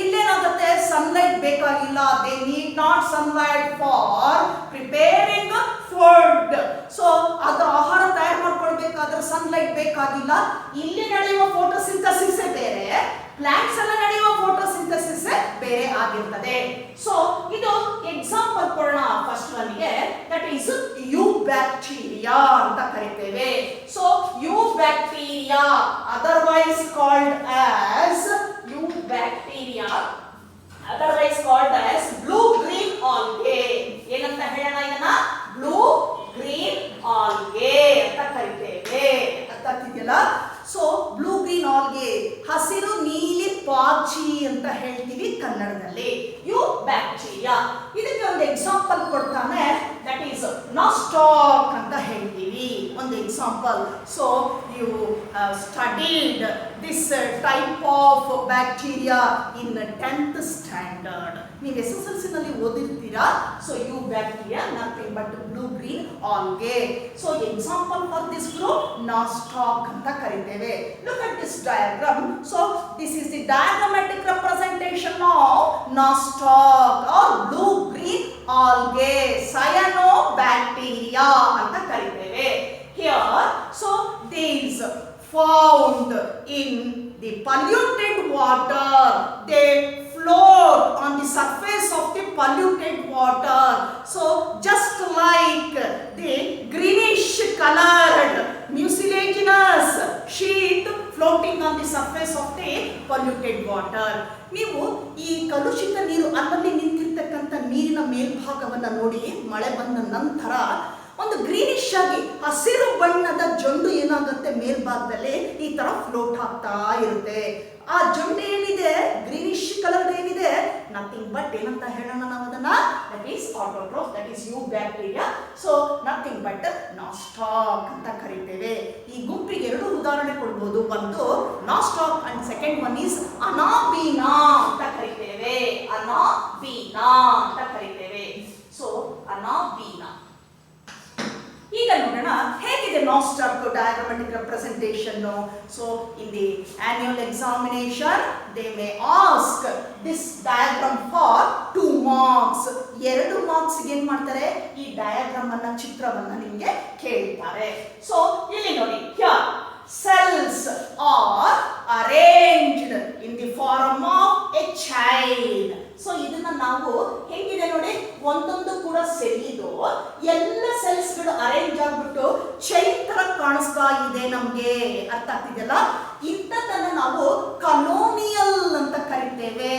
ಇಲ್ಲೇನಾಗುತ್ತೆ, ಸನ್ಲೈಟ್ ಬೇಕಾಗಿಲ್ಲ. They need not sunlight for preparing food. So ಅದು ಆಹಾರ ತಯಾರು ಮಾಡ್ಕೊಳ್ಬೇಕಾದ್ರೆ ಸನ್ಲೈಟ್ ಬೇಕಾಗಿಲ್ಲ. ಇಲ್ಲಿ ನಡೆಯುವ ಫೋಟೋಸಿಂಥಸಿಸ್ ಬೇರೆ, ಪ್ಲಾಂಟ್ಸ್ ಎಲ್ಲ ನಡೆಯುವ ಫೋಟೋಸಿಂಥಸಿಸ್ ಬೇರೆ ಆಗಿರ್ತದೆ. ಸೊ ಇದು ಎಕ್ಸಾಂಪಲ್ ಕೊಡೋಣ ಫಸ್ಟ್ ಒನ್ಗೆ, ದಟ್ ಈಸ್ ಯು ಬ್ಯಾಕ್ಟೀರಿಯಾ ಅಂತ ಕರಿತೇವೆ. So eubacteria otherwise called as eubacteria otherwise called as blue green algae. ಏನಂತ ಹೇಳೋಣ ಇದನ್ನ? ಬ್ಲೂ ಗ್ರೀನ್ ಆಲ್ಗೆ ಅಂತ ಕರಿತೇವೆ. ಅರ್ಥ ಆಗ್ತಿದೆಯಲ್ಲ? ಸೊ ಬ್ಲೂ ಗ್ರೀನ್ ಆಲ್ಗೆ, ಹಸಿರು ನೀಲಿ ಪಾಚಿ ಅಂತ ಹೇಳ್ತೀವಿ ಕನ್ನಡದಲ್ಲಿ. ಯು ಬ್ಯಾಕ್ಟೀರಿಯಾ ಇದಕ್ಕೆ ಒಂದು ಎಕ್ಸಾಂಪಲ್ ಕೊಡ್ತಾನೆ, ದಟ್ ಈಸ್ ನಾಸ್ಟಾಕ್ ಅಂತ ಹೇಳ್ತೀವಿ. ಒಂದು example. So you studied this type of bacteria in 10th standard. ನೀವು SSLC ನಲ್ಲಿ ಓದಿರ್ತೀರಾ. So eubacteria nothing but blue green algae. So example for this group nostoc ಅಂತ ಕರಿತೇವೆ. Look at this diagram. So this is the diagrammatic representation of nostoc or blue green algae, cyanobacteria ಅಂತ ಕರಿತೇವೆ. Here, so these found in the polluted water, they float on the surface of the polluted water. So just like the greenish colored mucilaginous sheath floating on the surface of the polluted water. ನೀವು ಈ ಕಲುಷಿತ ನೀರು ಅಲ್ಲಲ್ಲಿ ನಿಂತಿರ್ತಕ್ಕಂಥ ನೀರಿನ ಮೇಲ್ಭಾಗವನ್ನು ನೋಡಿ, ಮಳೆ ಬಂದ ನಂತರ ಒಂದು ಗ್ರೀನಿಶ್ ಆಗಿ ಹಸಿರು ಬಣ್ಣದ ಜೊಂಡು ಏನಾಗುತ್ತೆ ಮೇಲ್ಭಾಗದಲ್ಲಿ ಈ ತರ ಫ್ಲೋಟ್ ಆಗ್ತಾ ಇರುತ್ತೆ. ಆ ಜೊಂಡು ಏನಿದೆ ಗ್ರೀನಿಶ್ ಕಲರ್ ಏನಿದೆ, ನಥಿಂಗ್ ಬಟ್ ಏನಂತ ಹೇಳೋಣ ನಾವು ಅದನ್ನ, that is autotroph, that is eubacteria. So nothing but nostoc ಅಂತ ಕರಿತೇವೆ. ಈ ಗುಂಪಿಗೆ ಎರಡು ಉದಾಹರಣೆ ಕೊಡ್ಬೋದು, ಒಂದು nostoc and second one is anabaena ಅಂತ ಕರಿತೇವೆ. ಅನಾಬೀನಾ ಅಂತ ಕರಿತೇವೆ. So anabaena. ಈಗ ನೋಡೋಣ ಹೇಗಿದೆ nostoc diagrammatic representation. So in the annual examination they may ask this diagram for 2 marks. 2 marks ಏನ್ ಮಾಡ್ತಾರೆ, ಈ ಡಯಾಗ್ರಾಮ್ ಅನ್ನ ಚಿತ್ರವನ್ನ ನಿಮಗೆ ಕೇಳ್ತಾರೆ. ಸೊ ಇಲ್ಲಿ ನೋಡಿ, here cells are arranged in the form of a chain. So ಇದನ್ನ ನಾವು ಹೆಂಗಿದೆ ನೋಡಿ, ಒಂದೊಂದು ಕೂಡ ಸೆಲ್ ಇದು, ಎಲ್ಲ ಸೆಲ್ಸ್ ಗಳು ಅರೇಂಜ್ ಆಗ್ಬಿಟ್ಟು ಚೈನ್ ತರ ಕಾಣಿಸ್ತಾ ಇದೆ ನಮ್ಗೆ. ಅರ್ಥ ಆಗ್ತಿದೆಯಲ್ಲ? ಇಂಥದ್ದನ್ನ ನಾವು ಕಲೋನಿಯಲ್ ಅಂತ ಕರಿತೇವೆ.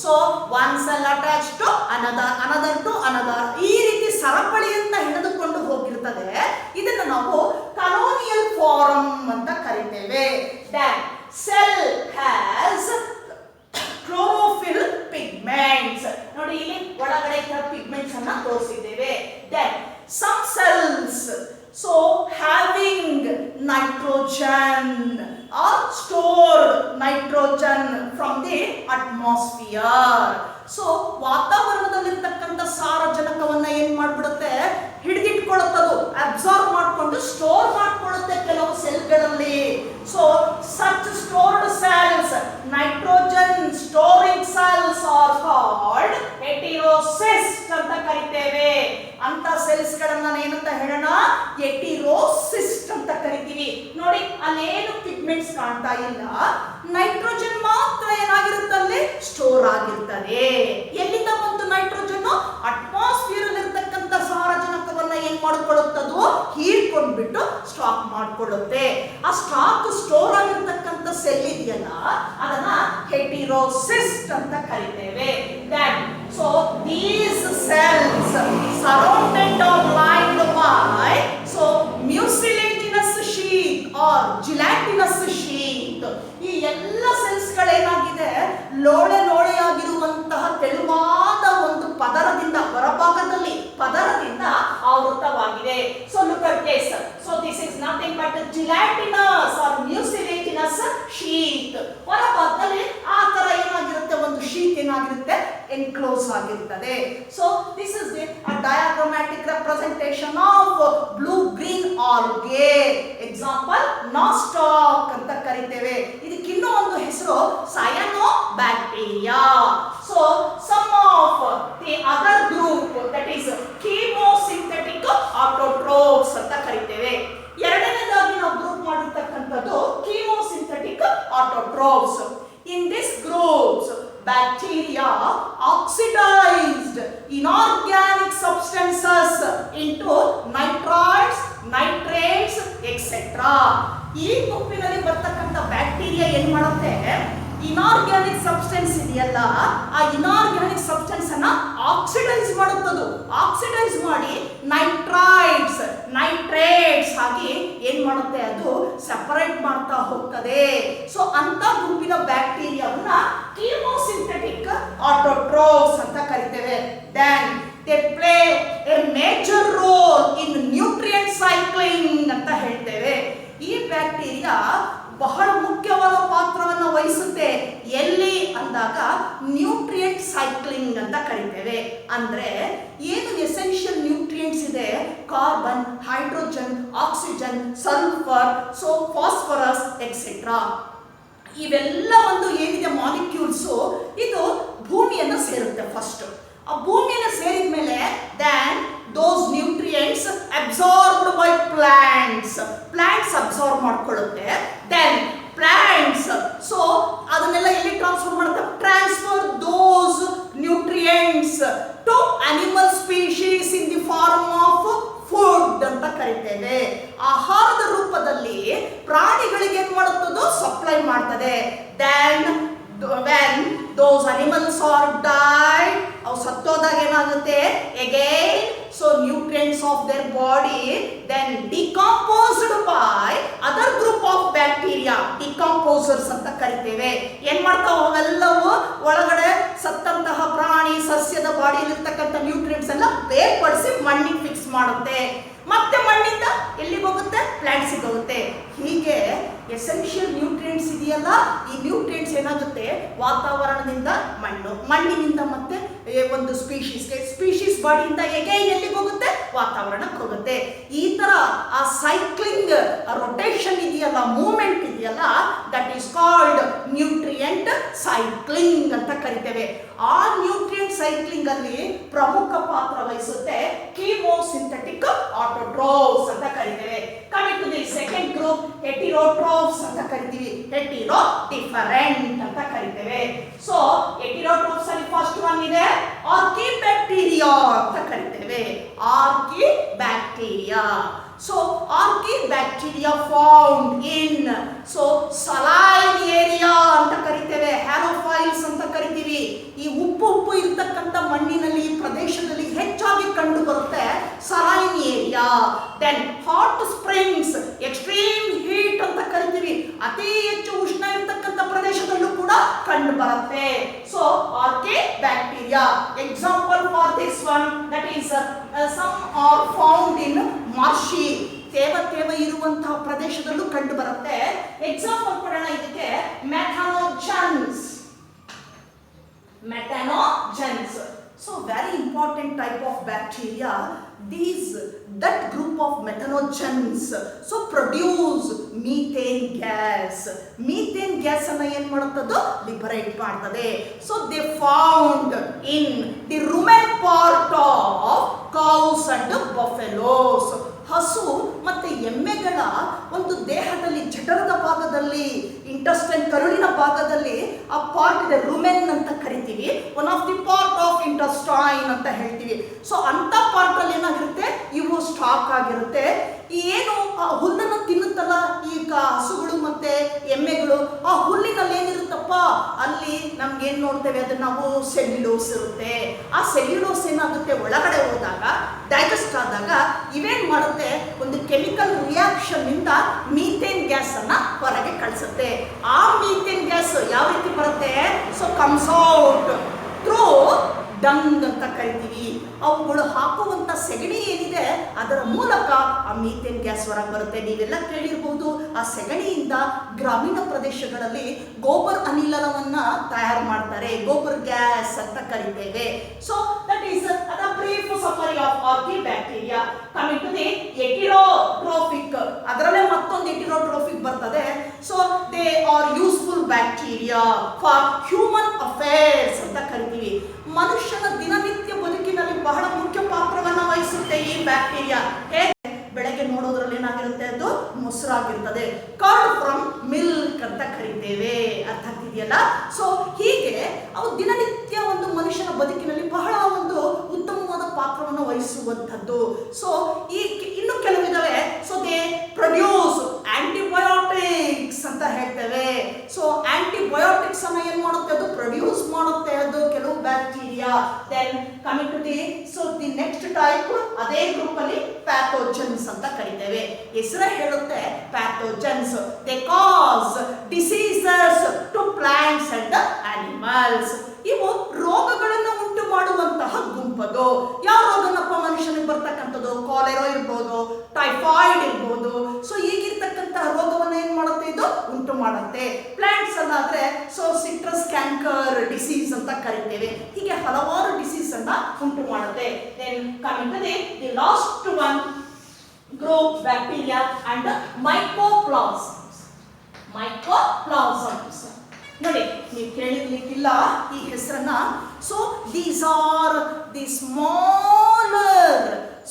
So one cell attach to another, another to another, ಈ ರೀತಿ ಸರಪಳಿಯನ್ನ ಹಿಡಿದುಕೊಂಡು ಹೋಗಿರ್ತದೆ. ಇದನ್ನ ನಾವು ಕಲೋನಿಯಲ್ ಫಾರಮ್ ಅಂತ ಕರಿತೇವೆ. Then cell has chlorophyll pigments. ನೋಡಿ ಇಲ್ಲಿ ಒಳಗಡೆ ಪಿಗ್ಮೆಂಟ್ಸ್ ಅನ್ನ ತೋರಿಸಿದ್ದೇವೆ. Then some cells so having nitrogen or stored nitrogen from the atmosphere. So ವಾತಾವರಣದಲ್ಲಿರ್ತಕ್ಕಂಥ ಸಾರಜನಕವನ್ನ ಏನ್ ಮಾಡ್ಬಿಡುತ್ತೆ, ಹಿಡಿದಿಟ್ಕೊಳ್ಳುತ್ತದು, ಅಬ್ಸಾರ್ಬ್ ಮಾಡಿಕೊಂಡು ಸ್ಟೋರ್ ಮಾಡ್ಕೊಳ್ಳುತ್ತೆ ಕೆಲವು ಸೆಲ್ಗಳಲ್ಲಿ. So such stored cells, nitrogen storing cells are called heterocyst ಅಂತ ಕರಿತೇವೆ. ಅಂತ ಸೆಲ್ಸ್ ಗಳನ್ನ ಏನಂತ ಹೇಳೋಣ, ಹೆಟಿರೋಸಿಸ್ಟ್ ಅಂತ ಕರಿತೀವಿ. ನೋಡಿ ಅಲ್ಲೇನು ಪಿಗ್ಮೆಂಟ್ಸ್ ಕಾಣ್ತಾ ಇಲ್ಲ, ನೈಟ್ರೋಜನ್ ಮಾತ್ರ ಏನಾಗಿರುತ್ತೆ ಅಲ್ಲಿ ಸ್ಟೋರ್ ಆಗಿರ್ತದೆ. ಎಲ್ಲಿಂದ ಬಂತು ನೈಟ್ರೋಜನ್? ಅಟ್ಮಾಸ್ಫಿಯರ್ ಅಲ್ಲಿ ಇರ್ತಕ್ಕಂಥ ಸಾರಜನಕವನ್ನ ಏನ್ ಮಾಡ್ಕೊಳ್ಳುತ್ತದು, ಹೀರ್ಕೊಂಡ್ಬಿಟ್ಟು ಸ್ಟಾಕ್ ಮಾಡ್ಕೊಳ್ಳುತ್ತೆ. ಆ ಸ್ಟಾಕ್ ಸ್ಟೋರ್ ಆಗಿರ್ತಕ್ಕಂಥ ಸೆಲ್ ಇದೆಯಲ್ಲ, ಅದನ್ನ ಹೆಟಿರೋಸಿಸ್ಟ್ ಅಂತ ಕರಿತೇವೆ. So these cells surrounded or lined by so mucilaginous sheath or gelatinous sheath. ಈ ಎಲ್ಲ ಸೆಲ್ಸ್ ಗಳೇನಾಗಿದೆ, ಲೋಳೆ ಲೋಳೆಯಾಗಿರುವಂತಹ ತೆಳುವಾದ ಒಂದು ಪದರದಿಂದ, ಹೊರಭಾಗದಲ್ಲಿ ಪದರದಿಂದ ಆವೃತವಾಗಿದೆ. So look at this. So this is nothing but gelatinous or mucilaginous sheath. ಹೊರಭಾಗದಲ್ಲಿ ಆ ತರ ಏನಾಗಿರುತ್ತೆ, ಒಂದು ಶೀಟ್ ಏನಾಗಿರುತ್ತೆ, ಎನ್ಕ್ಲೋಸ್ ಆಗಿರುತ್ತದೆ. So this is the diagrammatic representation of blue green algae. Example nostoc ಅಂತ ಕರೀತೇವೆ. ಇದಕ್ಕಿನ್ನೂ ಒಂದು ಹೆಸರು cyanobacteria. So some of the other group, that is chemosynthetic autotrophs ಅಂತ ಕರೀತೇವೆ. ಎರಡನೇದಾಗಿ ನಾವು ಗ್ರೂಪ್ ಮಾಡಿರ್ತಕ್ಕಂಥದ್ದು chemosynthetic autotrophs. In this groups bacteria oxidized inorganic substances into nitrites, nitrates, etc. ಈ ಗುಂಪಿನಲ್ಲಿ ಬರ್ತಕ್ಕಂಥ ಬ್ಯಾಕ್ಟೀರಿಯಾ ಏನ್ ಮಾಡುತ್ತೆ, ಇನಾರ್ಗ್ಯಾನಿಕ್ ಸಬ್ಸ್ಟೆನ್ಸ್ ಇದೆಯಲ್ಲ, ಆ ಇನಾರ್ಗ್ಯಾನಿಕ್ ಸಬ್ಸ್ಟೆನ್ಸ್ ಅನ್ನ ಆಕ್ಸಿಡೈಸ್ ಮಾಡುತ್ತದು. ಆಕ್ಸಿಡೈಸ್ ಮಾಡಿ ನೈಟ್ರೈಟ್ಸ್, ನೈಟ್ರೇಟ್ಸ್ ಆಗಿ ಏನ್ ಮಾಡುತ್ತೆ, ಅದು ಸೆಪರೇಟ್ ಮಾಡ್ತಾ ಹೋಗ್ತದೆ. ಸೊ ಅಂತ ಗುಂಪಿನ ಬ್ಯಾಕ್ಟೀರಿಯಾವನ್ನ ಕೀಮೋಸಿಂಥೆಟಿಕ್ ಆಟೋಟ್ರೋಫ್ಸ್ ಅಂತ ಕರಿತೇವೆ. Then they play a major role in nutrient cycling ಅಂತ ಹೇಳ್ತೇವೆ. ಈ ಬ್ಯಾಕ್ಟೀರಿಯಾ ಬಹಳ ಮುಖ್ಯವಾದ ಪಾತ್ರವನ್ನು ವಹಿಸುತ್ತೆ. ಎಲ್ಲಿ ಅಂದಾಗ ನ್ಯೂಟ್ರಿಯೆಂಟ್ ಸೈಕ್ಲಿಂಗ್ ಅಂತ ಕರಿತೇವೆ. ಅಂದ್ರೆ ಏನು ಎಸೆನ್ಷಿಯಲ್ ನ್ಯೂಟ್ರಿಯೆಂಟ್ಸ್ ಇದೆ, carbon, hydrogen, oxygen, sulphur, so phosphorus etcetera, ಇವೆಲ್ಲ ಒಂದು ಏನಿದೆ ಮಾಲಿಕ್ಯೂಲ್ಸ್, ಇದು ಭೂಮಿಯನ್ನು ಸೇರುತ್ತೆ. ಫಸ್ಟ್ ಆ ಭೂಮಿಯನ್ನು ಸೇರಿದ ಮೇಲೆ then those nutrients absorbed by plants absorb ಮಾಡ್ಕೊಳ್ಳುತ್ತೆ. then plants so ಅದನ್ನೆಲ್ಲ ಎಲ್ಲಿ ಟ್ರಾನ್ಸ್ಫರ್ ಮಾಡುತ್ತೆ, transfer those nutrients to animal species in the form of food ಅಂತ ಕರಿತೇವೆ. ಆಹಾರದ ರೂಪದಲ್ಲಿ ಪ್ರಾಣಿಗಳಿಗೆ ಏನ್ ಮಾಡುತ್ತದೋ ಸಪ್ಲೈ animals are died, ಅವು ಸತ್ತೋದಾಗ ಏನಾಗುತ್ತೆ again so nutrients of their body then decomposed by other group of bacteria, decomposers ಅಂತ ಕರಿತೇವೆ. ಏನ್ ಮಾಡ್ತಾವ ಅವೆಲ್ಲವೂ ಒಳಗಡೆ ಸತ್ತಂತಹ ಪ್ರಾಣಿ ಸಸ್ಯದ ಬಾಡಿಯಲ್ಲಿ ಇರ್ತಕ್ಕಂಥ ನ್ಯೂಟ್ರಿಯೆಂಟ್ಸ್ ಎಲ್ಲ ಬೇರ್ಪಡಿಸಿ ಮಣ್ಣಿಗೆ ಫಿಕ್ಸ್ ಮಾಡುತ್ತೆ. ಮತ್ತೆ ಮಣ್ಣಿಂದ ಎಲ್ಲಿಗೆ ಹೋಗುತ್ತೆ ಪ್ಲಾಂಟ್ಸಿಗೆ ಹೋಗುತ್ತೆ. ಹೀಗೆ ಎಸೆನ್ಷಿಯಲ್ ನ್ಯೂಟ್ರಿಯೆಂಟ್ಸ್ ಇದೆಯಲ್ಲ, ಈ ನ್ಯೂಟ್ರಿಯೆಂಟ್ಸ್ ಏನಾಗುತ್ತೆ ವಾತಾವರಣದಿಂದ ಮಣ್ಣಿನಿಂದ ಮತ್ತೆ ಒಂದು ಸ್ಪೀಶೀಸ್ ಬಾಡಿಯಿಂದ ಎಗೈನ್ ಎಲ್ಲಿಗೆ ಹೋಗುತ್ತೆ ವಾತಾವರಣಕ್ಕೆ ಹೋಗುತ್ತೆ. ಈ ತರ ಆ ಸೈಕ್ಲಿಂಗ್ ರೊಟೇಷನ್ ಇದೆಯಲ್ಲ, ಮೂವ್ಮೆಂಟ್ ಇದೆಯಲ್ಲ, that is called nutrient cycling ಅಂತ ಕರಿತೇವೆ. ಆ ನ್ಯೂಟ್ರಿಯೆಂಟ್ ಸೈಕ್ಲಿಂಗ್ ಅಲ್ಲಿ ಪ್ರಮುಖ ಪಾತ್ರ ವಹಿಸುತ್ತೆ ಕೀಮೋಸಿಂಥೆಟಿಕ್ ಆಟೋಟ್ರೋಫ್ಸ್ ಅಂತ ಕರಿತೇವೆ. Coming to the second group heterotrophs ಅಂತ ಕರಿತೀವಿ. ಹೆಟಿರೋ ಡಿಫರೆಂಟ್ ಅಂತ ಕರಿತೇವೆ. ಸೊ ಹೆಟಿರೋಟ್ರೋಫ್ಸ್ ಅಲ್ಲಿ ಫಸ್ಟ್ ಒನ್ ಇದೆ ಆರ್ಕಿಬ್ಯಾಕ್ಟೀರಿಯಾ ಅಂತ ಕರಿತೇವೆ. ಆರ್ಕಿಬ್ಯಾಕ್ಟೀರಿಯಾ. So archaebacteria found in saline area ಅಂತ ಕರಿತೇವೆ. ಹ್ಯಾಲೋಫೈಲ್ಸ್ ಅಂತ ಕರಿತೀವಿ. ಈ ಉಪ್ಪು ಇರ್ತಕ್ಕಂಥ ಮಣ್ಣಿನಲ್ಲಿ ಪ್ರದೇಶದಲ್ಲಿ ಹೆಚ್ಚಾಗಿ ಕಂಡು ಬರುತ್ತೆ saline area. Then hot springs, extreme heat ಅಂತ ಕರಿತೀವಿ. ಅತಿ ಹೆಚ್ಚು ಉಷ್ಣ ಇರ್ತಕ್ಕಂಥ ಪ್ರದೇಶದಲ್ಲೂ ಕೂಡ ಕಂಡು ಬರುತ್ತೆ. So archaebacteria example for this one that is some are found in marshy, ತೇವ ಇರುವಂತಹ ಪ್ರದೇಶದಲ್ಲೂ ಕಂಡು ಬರುತ್ತೆ. ಎಕ್ಸಾಂಪಲ್ ಕೊಡೋಣ ಇದಕ್ಕೆ ಮೆಥಾನೋಜನ್ಸ್. So very important type of bacteria, that group of methanogens so produce methane gas. Methane gas ಅನ್ನು ಏನು ಮಾಡುತ್ತದು ಲಿಬರೇಟ್ ಮಾಡ್ತದೆ. So they found in the rumen part of cows and buffaloes. ಹಸು ಮತ್ತೆ ಎಮ್ಮೆಗಳ ಒಂದು ದೇಹದಲ್ಲಿ ಜಠರದ ಭಾಗದಲ್ಲಿ ಇಂಟೆಸ್ಟೈನ್ ಕರುಳಿನ ಭಾಗದಲ್ಲಿ ಆ ಪಾರ್ಟ್ ಇದೆ, ರುಮೆನ್ ಅಂತ ಕರಿತೀವಿ. One of the part of intestine ಅಂತ ಹೇಳ್ತೀವಿ. ಸೊ ಅಂತ ಪಾರ್ಟ್ ಅಲ್ಲಿ ಏನಾಗಿರುತ್ತೆ ಇವು ಸ್ಟಾಕ್ ಆಗಿರುತ್ತೆ. ಏನು ಆ ಹುಲ್ಲನ್ನು ತಿನ್ನುತ್ತಲ್ಲ ಈ ಹಸುಗಳು ಮತ್ತೆ ಎಮ್ಮೆಗಳು, ಆ ಹುಲ್ಲಿನಲ್ಲಿ ಏನಿರುತ್ತಪ್ಪ ಅಲ್ಲಿ ನಮ್ಗೆ ಏನ್ ನೋಡ್ತೇವೆ ಅದನ್ನ ನಾವು ಸೆಲ್ಯುಲೋಸ್ ಇರುತ್ತೆ. ಆ ಸೆಲ್ಯುಲೋಸ್ ಏನಾಗುತ್ತೆ ಒಳಗಡೆ ಹೋದಾಗ ಡೈಜೆಸ್ಟ್ ಆದಾಗ ಇವೇನ್ ಮಾಡುತ್ತೆ ಒಂದು ಕೆಮಿಕಲ್ ರಿಯಾಕ್ಷನ್ ಇಂದ ಮೀಥೇನ್ ಗ್ಯಾಸ್ ಅನ್ನ ಹೊರಗೆ ಕಳಿಸುತ್ತೆ. ಆ ಮೀಥೇನ್ ಗ್ಯಾಸ್ ಯಾವ ರೀತಿ ಬರುತ್ತೆ? So comes out through dung ಅಂತ ಕರಿತೀವಿ. ಅವುಗಳು ಹಾಕುವಂತ ಸೆಗಣಿ ಏನಿದೆ ಅದರ ಮೂಲಕ ಆ ಮೀಥೇನ್ ಗ್ಯಾಸ್ ಹೊರಗೆ ಬರುತ್ತೆ. ನೀವೆಲ್ಲ ಕೇಳಿರ್ಬಹುದು ಆ ಸೆಗಣಿಯಿಂದ ಗ್ರಾಮೀಣ ಪ್ರದೇಶಗಳಲ್ಲಿ ಗೋಬರ್ ಅನಿಲವನ್ನ ತಯಾರು ಮಾಡ್ತಾರೆ, ಗೋಬರ್ ಗ್ಯಾಸ್ ಅಂತ ಕರಿತೇವೆ. So that is a brief summary of archaebacteria. Coming to the heterotrophic, ಅದರಲ್ಲೇ ಮತ್ತೊಂದು ಹೆಟಿರೋಟ್ರೋಫಿಕ್ ಬರ್ತದೆ. So they are useful bacteria for human affairs ಅಂತ ಕರಿತೀವಿ. ಮನುಷ್ಯನ ದಿನನಿತ್ಯ ಬದುಕಿನಲ್ಲಿ ಬಹಳ ಮುಖ್ಯ ಪಾತ್ರವನ್ನ ವಹಿಸುತ್ತೆ ಈ ಬ್ಯಾಕ್ಟೀರಿಯಾ. ಹೇಗೆ? ಬೆಳಗ್ಗೆ ನೋಡೋದ್ರಲ್ಲಿ ಏನಾಗಿರುತ್ತೆ ಅದು ಮೊಸರಾಗಿರ್ತದೆ. ಕರ್ಡ್ ಫ್ರಮ್ ಮಿಲ್ಕ್ ಅಂತ ಕರಿತೇವೆ. ಅರ್ಥ ಆಗ್ತಿದೆಯಲ್ಲ? ಸೊ ಹೀಗೆ ಅವು ದಿನನಿತ್ಯ ಒಂದು ಮನುಷ್ಯನ ಬದುಕಿನಲ್ಲಿ ಬಹಳ ಒಂದು ಉತ್ತಮವಾದ ಪಾತ್ರವನ್ನು ವಹಿಸುವಂಥದ್ದು. ಸೊ ಈ ಇನ್ನು ಕೆಲವಿದಾವೆ. ಸೊ ದೇ ಪ್ರೊಡ್ಯೂಸ್ ಆಂಟಿಬಯೋಟಿಕ್ಸ್ ಅಂತ ಹೇಳ್ತೇವೆ. ಸೊ ಆಂಟಿಬಯೋಟಿಕ್ಸ್ ಅನ್ನ ಏನ್ ಮಾಡುತ್ತೆ ಅದು ಪ್ರೊಡ್ಯೂಸ್ ಮಾಡುತ್ತೆ ಅದು ಕೆಲವು bacteria. Then coming to the next type, ಅದೇ ಗ್ರೂಪ್ ಅಲ್ಲಿ ಪ್ಯಾಥೋಜನ್ಸ್ ಅಂತ ಕರಿತೇವೆ. ಹೆಸರೇ ಹೇಳುತ್ತೆ pathogens. They cause diseases to plants and animals. ಇವು ರೋಗಗಳನ್ನು ಉಂಟು ಮಾಡುವಂತಹ ಗುಂಪದು. ಯಾವ ರೋಗನಪ್ಪ ಮನುಷ್ಯನಿಗೆ ಬರ್ತಕ್ಕಂಥದ್ದು? ಕಾಲೆರಾ ಇರ್ಬೋದು, ಟೈಫಾಯ್ಡ್ ಇರ್ಬೋದು. ಸೊ ಈಗಿರ್ತಕ್ಕಂತಹ ರೋಗವನ್ನು ಏನ್ ಮಾಡುತ್ತೆ ಇದು ಉಂಟು ಮಾಡುತ್ತೆ. ಪ್ಲಾಂಟ್ಸ್ ಅಲ್ಲಾದ್ರೆ ಸೊ ಸಿಟ್ರಸ್ ಕ್ಯಾಂಕರ್ ಡಿಸೀಸ್ ಅಂತ ಕರಿತೇವೆ. ಹೀಗೆ ಹಲವಾರು ಡಿಸೀಸ್ ಅನ್ನ ಉಂಟು ಮಾಡುತ್ತೆ. Then coming to the last one group bacteria and mycoplasmas. ನೋಡಿ, ನೀವು ಕೇಳಿರ್ಲಿಕ್ಕಿಲ್ಲ ಈ ಹೆಸರನ್ನ. So these are the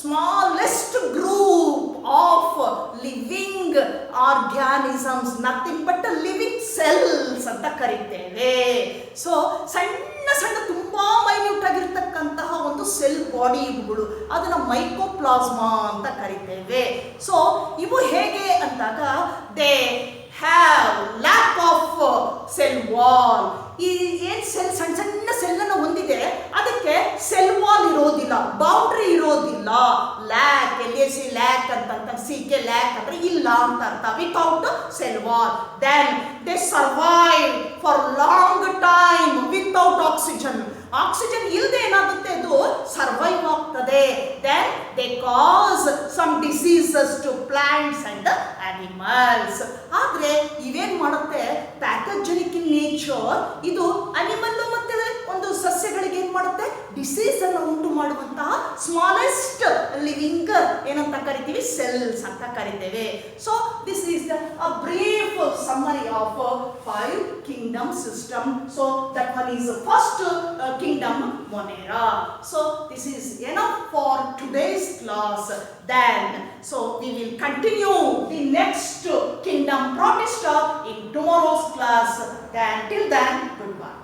smallest group of living organisms, nothing but living cells ಅಂತ ಕರಿತೇವೆ. ಸೊ ಸಣ್ಣ ತುಂಬಾ ಮೈನ್ಯೂಟ್ ಆಗಿರ್ತಕ್ಕಂತಹ ಒಂದು ಸೆಲ್ ಬಾಡಿ ಇವುಗಳು, ಅದನ್ನ ಮೈಕೋಪ್ಲಾಸ್ಮಾ ಅಂತ ಕರಿತೇವೆ. ಸೊ ಇವು ಹೇಗೆ ಅಂದಾಗ they have lack of cell wall. ಈ ಏನ್ ಸೆಲ್ ಸಣ್ಣ ಸಣ್ಣ ಸೆಲ್ ಅನ್ನು ಹೊಂದಿದೆ ಅದಕ್ಕೆ ಸೆಲ್ ವಾಲ್ ಇರೋದಿಲ್ಲ, ಬೌಂಡ್ರಿ ಇರೋದಿಲ್ಲ. ಲ್ಯಾಕ್ LAC ಲ್ಯಾಕ್ ಅಂತ CK ಲ್ಯಾಕ್ ಅಂದ್ರೆ ಇಲ್ಲ ಅಂತ ಅರ್ಥ. Without cell wall then they survive for long time without oxygen. Oxygen ಇಲ್ಲದೆ ಏನಾಗುತ್ತೆ, ಅದು ಸರ್ವೈವ್ ಆಗ್ತದೆ. Then they cause some diseases to plants and animals. ಆದ್ರೆ ಇವೇನ್ ಮಾಡುತ್ತೆ, ಪ್ಯಾಥೋಜೆನಿಕ್ ಇನ್ ನೇಚರ್. ಇದು ಅನಿಮಲ್ ಮತ್ತೆ ಒಂದು ಸಸ್ಯಗಳಿಗೆ ಏನ್ ಮಾಡುತ್ತೆ, ಡಿಸೀಸ್ ಅನ್ನು ಉಂಟು ಮಾಡುವಂತಹ ಸ್ಮಾಲೆಸ್ಟ್ ಲಿವಿಂಗ್ ಏನಂತ ಕರಿತೀವಿ, ಸೆಲ್ಸ್ ಅಂತ ಕರಿತೇವೆ. So this is a brief summary of 5 kingdom system. So that one is first kingdom Monera. So this is enough for today's class. Then so we will continue the next kingdom Protista in tomorrow's class. Then till then, goodbye.